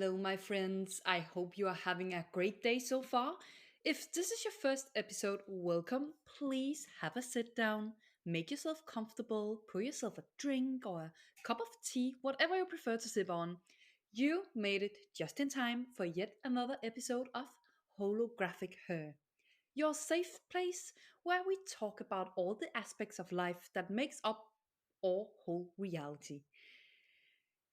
Hello, my friends. I hope you are having a great day so far. If this is your first episode, welcome. Please have a sit down, make yourself comfortable, pour yourself a drink or a cup of tea, whatever you prefer to sip on. You made it just in time for yet another episode of Holographic Her, your safe place where we talk about all the aspects of life that makes up our whole reality.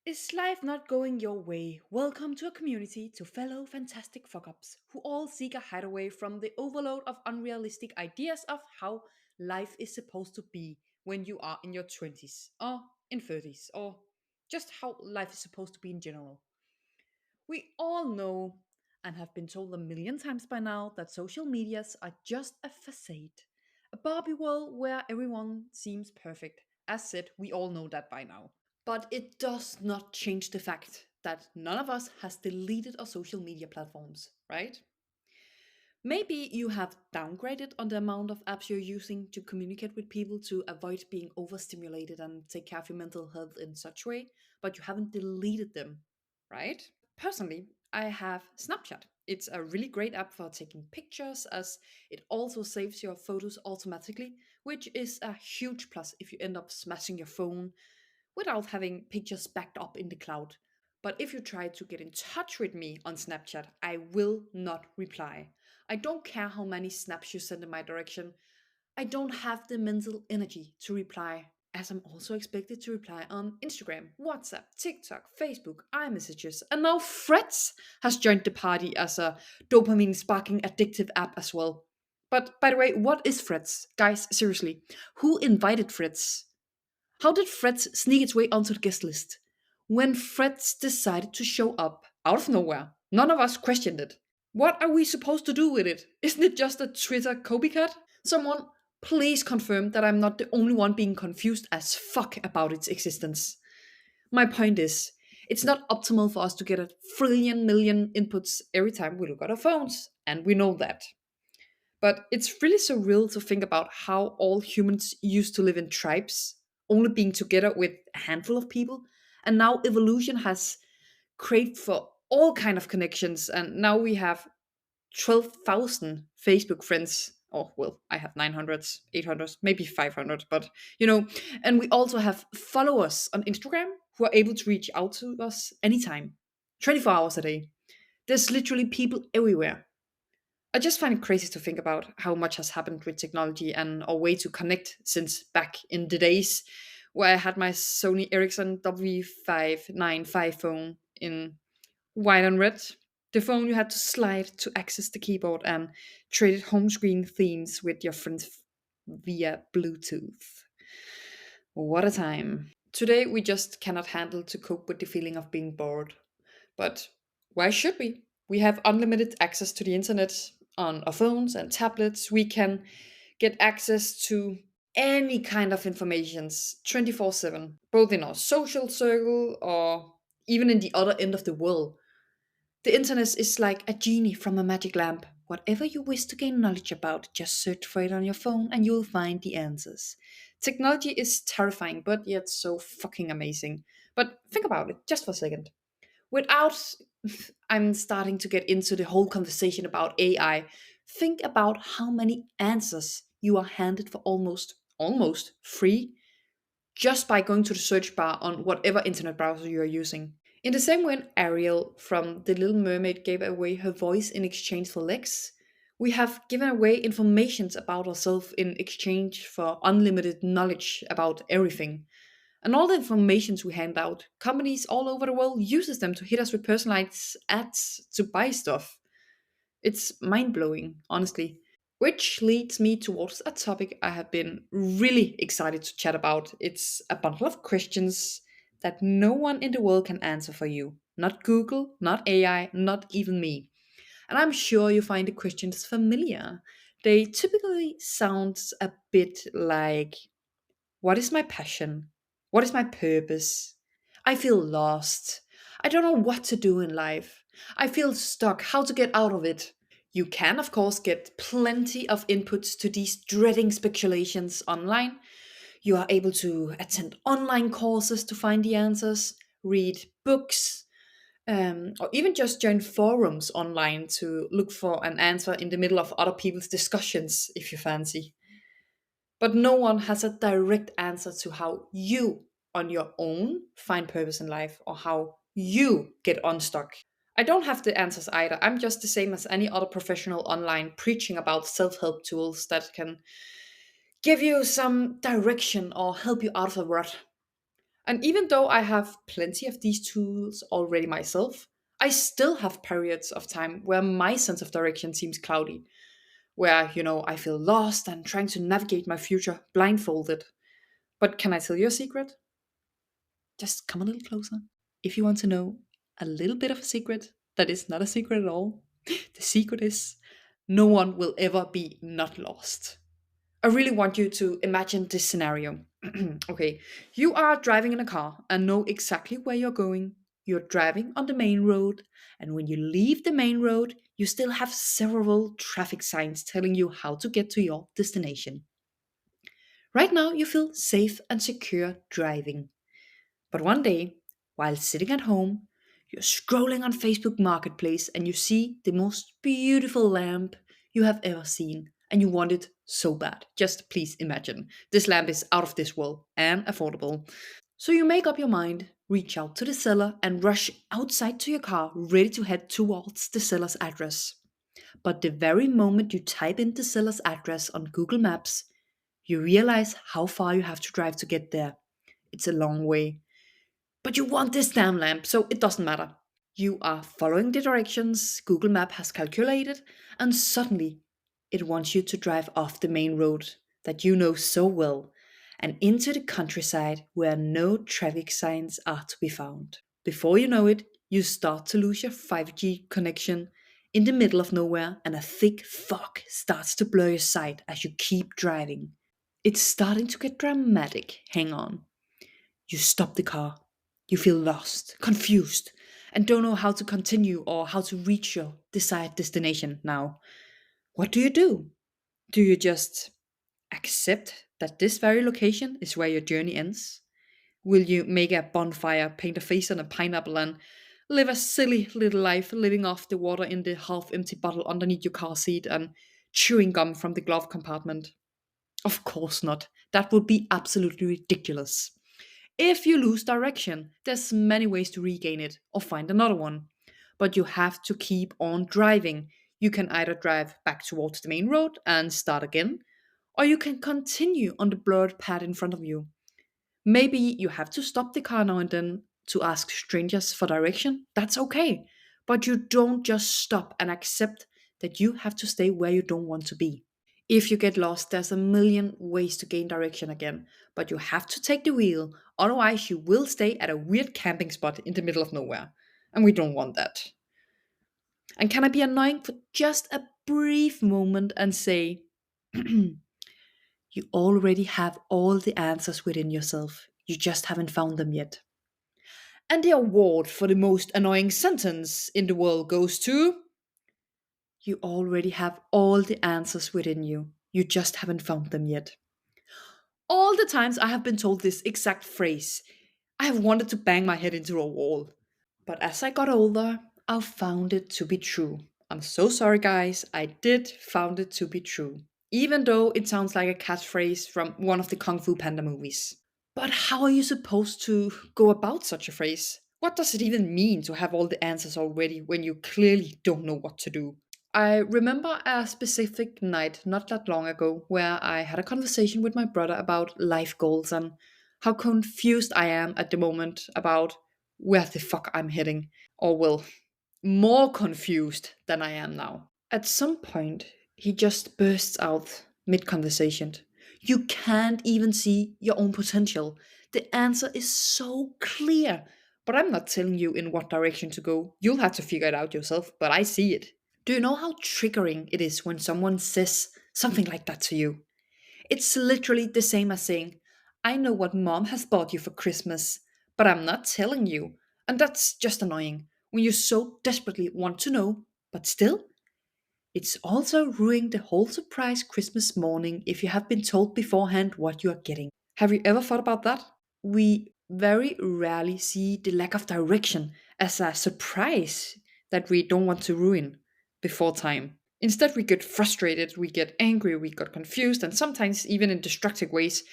Is life not going your way? Welcome to a community to fellow fantastic fuck ups who all seek a hideaway from the overload of unrealistic ideas of how life is supposed to be when you are in your 20s or in 30s or just how life is supposed to be in general. We all know and have been told a million times by now that social medias are just a facade, a Barbie world where everyone seems perfect. As said, we all know that by now. But it does not change the fact that none of us has deleted our social media platforms, right? Maybe you have downgraded on the amount of apps you're using to communicate with people to avoid being overstimulated and take care of your mental health in such way, but you haven't deleted them, right? Personally, I have Snapchat. It's a really great app for taking pictures as it also saves your photos automatically, which is a huge plus if you end up smashing your phone without having pictures backed up in the cloud. But if you try to get in touch with me on Snapchat, I will not reply. I don't care how many snaps you send in my direction. I don't have the mental energy to reply, as I'm also expected to reply on Instagram, WhatsApp, TikTok, Facebook, iMessages, and now Threads has joined the party as a dopamine sparking addictive app as well. But by the way, what is Threads? Guys, seriously, who invited Threads? How did Freds sneak its way onto the guest list? When Freds decided to show up out of nowhere, none of us questioned it. What are we supposed to do with it? Isn't it just a Twitter copycat? Someone please confirm that I'm not the only one being confused as fuck about its existence. My point is, it's not optimal for us to get a trillion million inputs every time we look at our phones, and we know that. But it's really surreal to think about how all humans used to live in tribes, only being together with a handful of people, and now evolution has craved for all kind of connections, and now we have 12,000 Facebook friends. Oh, well, I have 900, 800, maybe 500, but and we also have followers on Instagram who are able to reach out to us anytime, 24 hours a day. There's literally people everywhere. I just find it crazy to think about how much has happened with technology and our way to connect since back in the days where I had my Sony Ericsson W595 phone in white and red. The phone you had to slide to access the keyboard and traded home screen themes with your friends via Bluetooth. What a time. Today we just cannot handle to cope with the feeling of being bored. But why should we? We have unlimited access to the internet on our phones and tablets. We can get access to any kind of informations 24/7, both in our social circle or even in the other end of the world. The internet is like a genie from a magic lamp. Whatever you wish to gain knowledge about, just search for it on your phone and you'll find the answers. Technology is terrifying, but yet so fucking amazing. But think about it just for a second. Without I'm starting to get into the whole conversation about AI, think about how many answers you are handed for almost free just by going to the search bar on whatever internet browser you are using. In the same way Ariel from The Little Mermaid gave away her voice in exchange for legs, we have given away informations about ourselves in exchange for unlimited knowledge about everything. And all the informations we hand out, companies all over the world uses them to hit us with personalized ads to buy stuff. It's mind-blowing, honestly. Which leads me towards a topic I have been really excited to chat about. It's a bundle of questions that no one in the world can answer for you. Not Google, not AI, not even me. And I'm sure you find the questions familiar. They typically sound a bit like, what is my passion? What is my purpose? I feel lost. I don't know what to do in life. I feel stuck. How to get out of it? You can, of course, get plenty of inputs to these dreading speculations online. You are able to attend online courses to find the answers, read books, or even just join forums online to look for an answer in the middle of other people's discussions if you fancy. But no one has a direct answer to how you, on your own, find purpose in life or how you get unstuck. I don't have the answers either. I'm just the same as any other professional online preaching about self help tools that can give you some direction or help you out of a rut. And even though I have plenty of these tools already myself, I still have periods of time where my sense of direction seems cloudy, where, I feel lost and trying to navigate my future blindfolded. But can I tell you a secret? Just come a little closer. If you want to know a little bit of a secret that is not a secret at all, the secret is no one will ever be not lost. I really want you to imagine this scenario. Okay, you are driving in a car and know exactly where you're going. You're driving on the main road, and when you leave the main road, you still have several traffic signs telling you how to get to your destination. Right now, you feel safe and secure driving. But one day, while sitting at home, you're scrolling on Facebook Marketplace and you see the most beautiful lamp you have ever seen. And you want it so bad. Just please imagine. This lamp is out of this world and affordable. So you make up your mind, reach out to the seller, and rush outside to your car, ready to head towards the seller's address. But the very moment you type in the seller's address on Google Maps, you realize how far you have to drive to get there. It's a long way. But you want this damn lamp, so it doesn't matter. You are following the directions Google Map has calculated, and suddenly it wants you to drive off the main road that you know so well and into the countryside where no traffic signs are to be found. Before you know it, you start to lose your 5G connection in the middle of nowhere, and a thick fog starts to blur your sight as you keep driving. It's starting to get dramatic. Hang on. You stop the car. You feel lost, confused, and don't know how to continue or how to reach your desired destination now. What do you do? Do you just accept that this very location is where your journey ends? Will you make a bonfire, paint a face on a pineapple, and live a silly little life living off the water in the half empty bottle underneath your car seat and chewing gum from the glove compartment? Of course not. That would be absolutely ridiculous. If you lose direction, there's many ways to regain it or find another one. But you have to keep on driving. You can either drive back towards the main road and start again, or you can continue on the blurred path in front of you. Maybe you have to stop the car now and then to ask strangers for direction. That's okay. But you don't just stop and accept that you have to stay where you don't want to be. If you get lost, there's a million ways to gain direction again, but you have to take the wheel, otherwise, you will stay at a weird camping spot in the middle of nowhere. And we don't want that. And can I be annoying for just a brief moment and say, you already have all the answers within yourself, you just haven't found them yet? And the award for the most annoying sentence in the world goes to, you already have all the answers within you, you just haven't found them yet. All the times I have been told this exact phrase, I have wanted to bang my head into a wall. But as I got older, I found it to be true. I'm so sorry, guys. I did found it to be true. Even though it sounds like a catchphrase from one of the Kung Fu Panda movies. But how are you supposed to go about such a phrase? What does it even mean to have all the answers already when you clearly don't know what to do? I remember a specific night not that long ago where I had a conversation with my brother about life goals and how confused I am at the moment about where the fuck I'm heading. Or, well, more confused than I am now. At some point, he just bursts out mid conversation. You can't even see your own potential. The answer is so clear. But I'm not telling you in what direction to go. You'll have to figure it out yourself, but I see it. Do you know how triggering it is when someone says something like that to you? It's literally the same as saying, I know what mom has bought you for Christmas, but I'm not telling you. And that's just annoying when you so desperately want to know, but still, it's also ruining the whole surprise Christmas morning if you have been told beforehand what you are getting. Have you ever thought about that? We very rarely see the lack of direction as a surprise that we don't want to ruin before time. Instead, we get frustrated, we get angry, we get confused, and sometimes even in destructive ways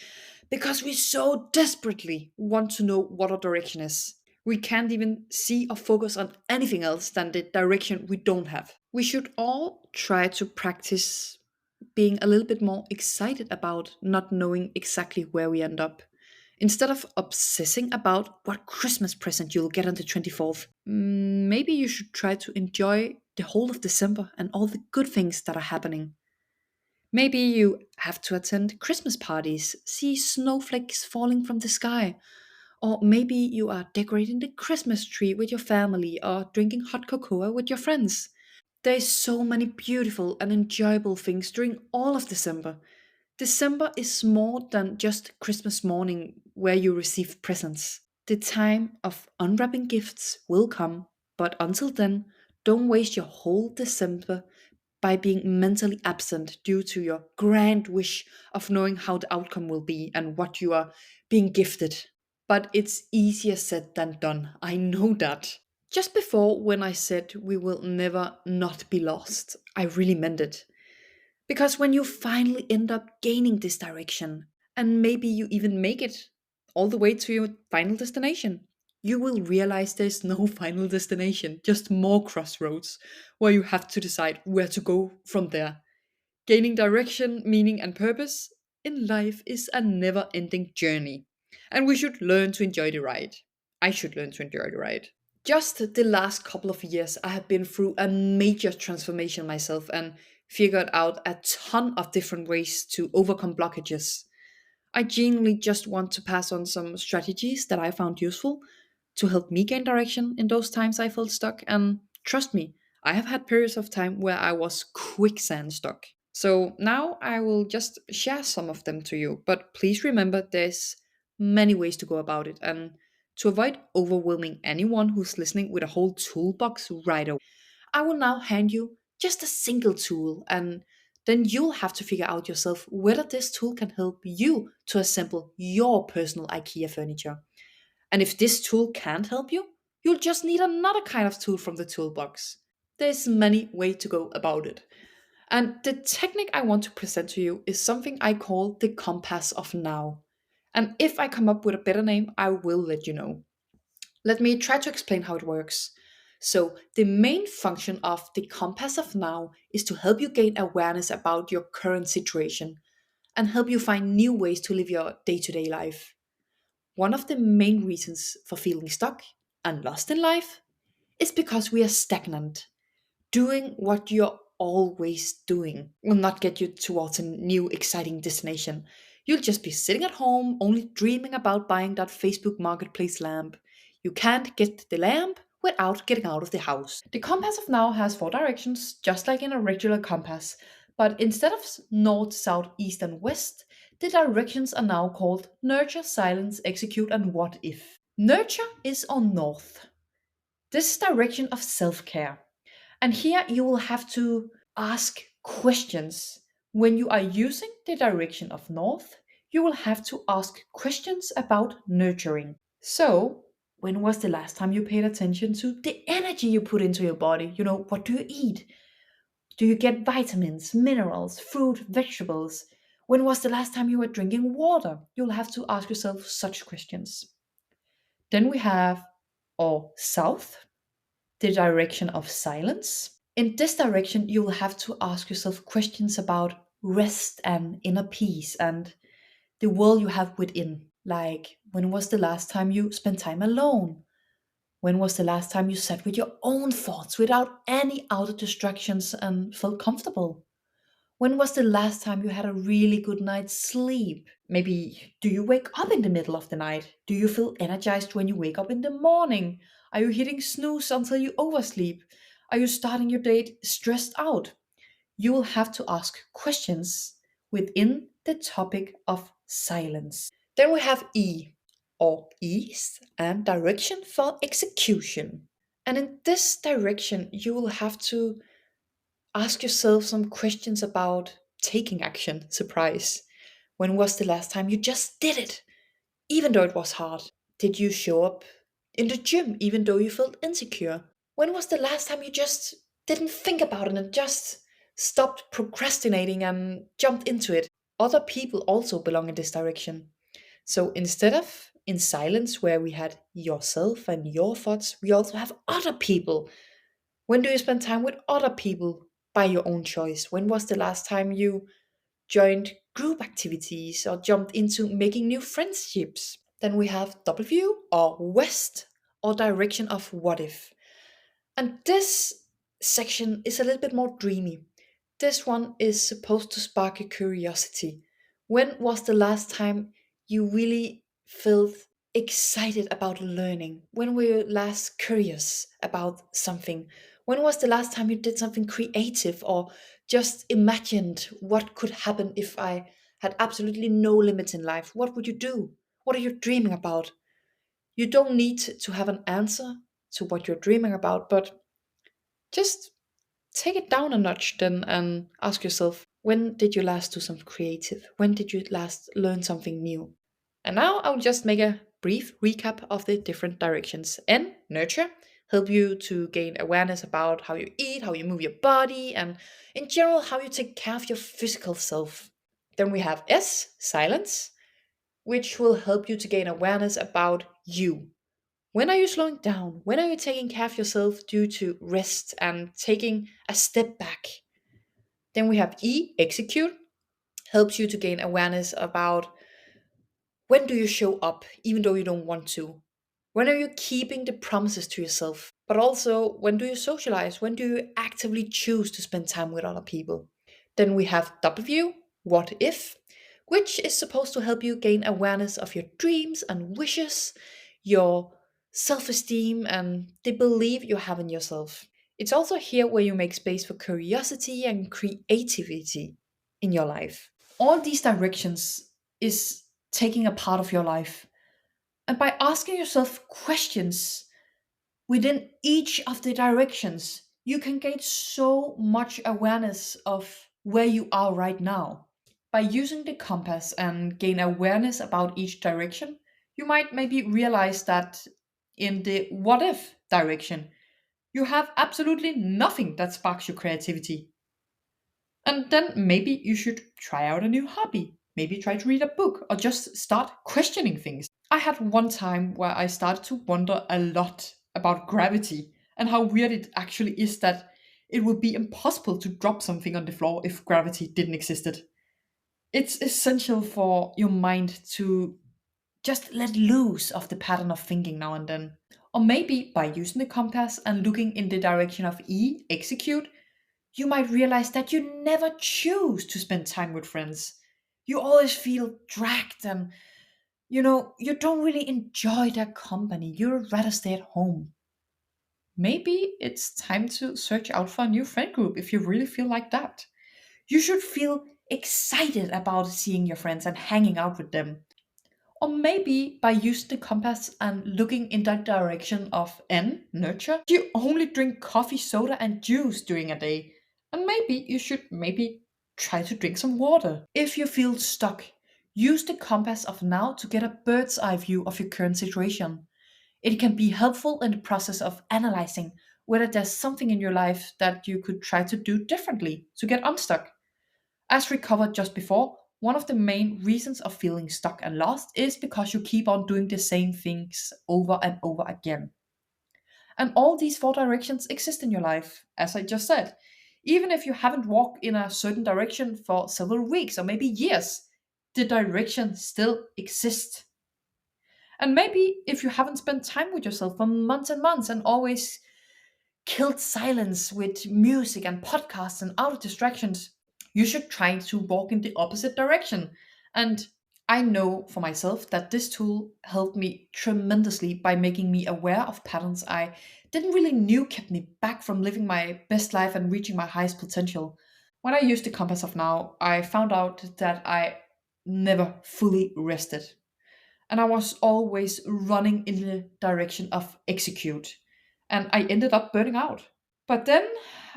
because we so desperately want to know what our direction is. We can't even see or focus on anything else than the direction we don't have. We should all try to practice being a little bit more excited about not knowing exactly where we end up. Instead of obsessing about what Christmas present you'll get on the 24th, maybe you should try to enjoy the whole of December and all the good things that are happening. Maybe you have to attend Christmas parties, see snowflakes falling from the sky, or maybe you are decorating the Christmas tree with your family or drinking hot cocoa with your friends. There's so many beautiful and enjoyable things during all of December. December is more than just Christmas morning where you receive presents. The time of unwrapping gifts will come, but until then, don't waste your whole December by being mentally absent due to your grand wish of knowing how the outcome will be and what you are being gifted. But it's easier said than done. I know that. Just before, when I said we will never not be lost, I really meant it. Because when you finally end up gaining this direction, and maybe you even make it all the way to your final destination, you will realize there's no final destination, just more crossroads where you have to decide where to go from there. Gaining direction, meaning, and purpose in life is a never ending journey. And we should learn to enjoy the ride. I should learn to enjoy the ride. Just the last couple of years, I have been through a major transformation myself and figured out a ton of different ways to overcome blockages. I genuinely just want to pass on some strategies that I found useful to help me gain direction in those times I felt stuck. And trust me, I have had periods of time where I was quicksand stuck. So now I will just share some of them to you. But please remember there's many ways to go about it. And to avoid overwhelming anyone who's listening with a whole toolbox right away, I will now hand you just a single tool, and then you'll have to figure out yourself whether this tool can help you to assemble your personal IKEA furniture. And if this tool can't help you, you'll just need another kind of tool from the toolbox. There's many ways to go about it. And the technique I want to present to you is something I call the compass of now. And if I come up with a better name, I will let you know. Let me try to explain how it works. So, the main function of the compass of now is to help you gain awareness about your current situation and help you find new ways to live your day to day life. One of the main reasons for feeling stuck and lost in life is because we are stagnant. Doing what you're always doing will not get you towards a new exciting destination. You'll just be sitting at home, only dreaming about buying that Facebook Marketplace lamp. You can't get the lamp without getting out of the house. The compass of now has four directions, just like in a regular compass, but instead of north, south, east, and west, the directions are now called nurture, silence, execute, and what if. Nurture is on north. This is direction of self care. And here you will have to ask questions. When you are using the direction of north, you will have to ask questions about nurturing. So, when was the last time you paid attention to the energy you put into your body? What do you eat? Do you get vitamins, minerals, fruit, vegetables? When was the last time you were drinking water? You'll have to ask yourself such questions. Then we have our south, the direction of silence. In this direction, you will have to ask yourself questions about rest and inner peace and the world you have within. Like, when was the last time you spent time alone? When was the last time you sat with your own thoughts without any outer distractions and felt comfortable? When was the last time you had a really good night's sleep? Maybe do you wake up in the middle of the night? Do you feel energized when you wake up in the morning? Are you hitting snooze until you oversleep? Are you starting your day stressed out? You will have to ask questions within the topic of silence. Then we have E, or ease, and direction for execution. And in this direction, you will have to ask yourself some questions about taking action. Surprise. When was the last time you just did it, even though it was hard? did you show up in the gym even though you felt insecure? When was the last time you just didn't think about it and just stopped procrastinating and jumped into it? Other people also belong in this direction. So instead of in silence, where we had yourself and your thoughts, we also have other people. When do you spend time with other people by your own choice? When was the last time you joined group activities or jumped into making new friendships? Then we have W or West or direction of what if. And this section is a little bit more dreamy. This one is supposed to spark your curiosity. When was the last time you really felt excited about learning? When were you last curious about something? When was the last time you did something creative or just imagined what could happen if I had absolutely no limits in life? What would you do? What are you dreaming about? You don't need to have an answer to what you're dreaming about, but just take it down a notch then and ask yourself, when did you last do something creative? When did you last learn something new? And now I'll just make a brief recap of the different directions. N, nurture, help you to gain awareness about how you eat, how you move your body, and in general, how you take care of your physical self. Then we have S, silence, which will help you to gain awareness about you. When are you slowing down? When are you taking care of yourself due to rest and taking a step back? Then we have E, execute, helps you to gain awareness about when do you show up even though you don't want to? When are you keeping the promises to yourself? But also, when do you socialize? When do you actively choose to spend time with other people? Then we have W, what if, which is supposed to help you gain awareness of your dreams and wishes, your self esteem, and the belief you have in yourself. It's also here where you make space for curiosity and creativity in your life. All these directions is taking a part of your life. And by asking yourself questions within each of the directions, you can gain so much awareness of where you are right now. By using the compass and gain awareness about each direction, you might maybe realize that in the what if direction, you have absolutely nothing that sparks your creativity. And then maybe you should try out a new hobby. Maybe try to read a book or just start questioning things. I had one time where I started to wonder a lot about gravity and how weird it actually is that it would be impossible to drop something on the floor if gravity didn't exist. It's essential for your mind to just let loose of the pattern of thinking now and then. Or maybe by using the compass and looking in the direction of E, execute, you might realize that you never choose to spend time with friends. You always feel dragged and you don't really enjoy their company. You'd rather stay at home. Maybe it's time to search out for a new friend group if you really feel like that. You should feel excited about seeing your friends and hanging out with them. Or maybe by using the compass and looking in that direction of N, nurture, you only drink coffee, soda, and juice during a day. And maybe you should maybe try to drink some water. If you feel stuck, use the compass of now to get a bird's eye view of your current situation. It can be helpful in the process of analyzing whether there's something in your life that you could try to do differently to get unstuck. As we covered just before, one of the main reasons of feeling stuck and lost is because you keep on doing the same things over and over again. And all these four directions exist in your life, as I just said. Even if you haven't walked in a certain direction for several weeks or maybe years, the direction still exists. And maybe if you haven't spent time with yourself for months and months and always killed silence with music and podcasts and other distractions, you should try to walk in the opposite direction. And I know for myself that this tool helped me tremendously by making me aware of patterns I didn't really knew kept me back from living my best life and reaching my highest potential. When I used the compass of now, I found out that I never fully rested. And I was always running in the direction of execute. And I ended up burning out. But then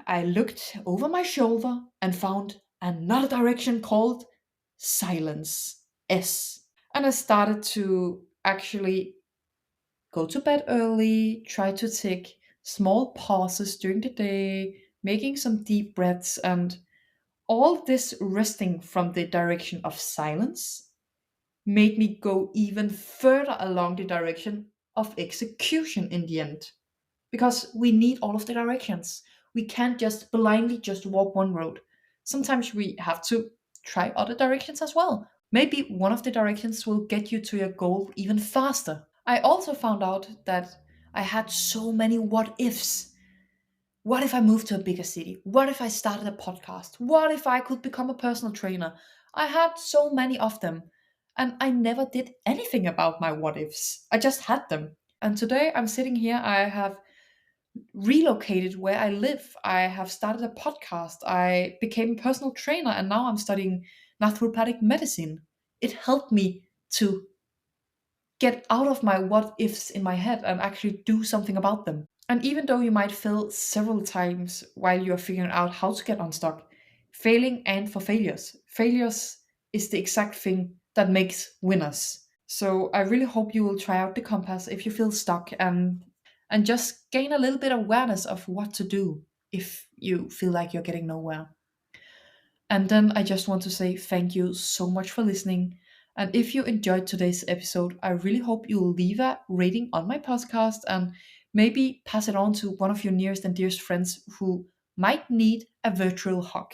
I looked over my shoulder and found another direction called silence, S. And I started to actually go to bed early, try to take small pauses during the day, making some deep breaths, and all this resting from the direction of silence made me go even further along the direction of execution in the end. Because we need all of the directions. We can't just blindly just walk one road. Sometimes we have to try other directions as well. Maybe one of the directions will get you to your goal even faster. I also found out that I had so many what ifs. What if I moved to a bigger city? What if I started a podcast? What if I could become a personal trainer? I had so many of them. And I never did anything about my what ifs. I just had them. And today I'm sitting here. I have relocated where I live. I have started a podcast. I became a personal trainer. And now I'm studying naturopathic medicine. It helped me to get out of my what ifs in my head and actually do something about them. And even though you might fail several times while you're figuring out how to get unstuck, failing and for failures is the exact thing that makes winners. So I really hope you will try out the compass if you feel stuck and just gain a little bit of awareness of what to do if you feel like you're getting nowhere. And then I just want to say thank you so much for listening. And if you enjoyed today's episode, I really hope you'll leave a rating on my podcast and maybe pass it on to one of your nearest and dearest friends who might need a virtual hug.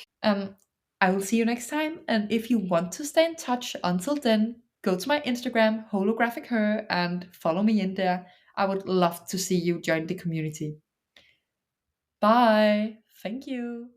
I will see you next time. And if you want to stay in touch until then, go to my Instagram, holographic her, and follow me in there. I would love to see you join the community. Bye. Thank you.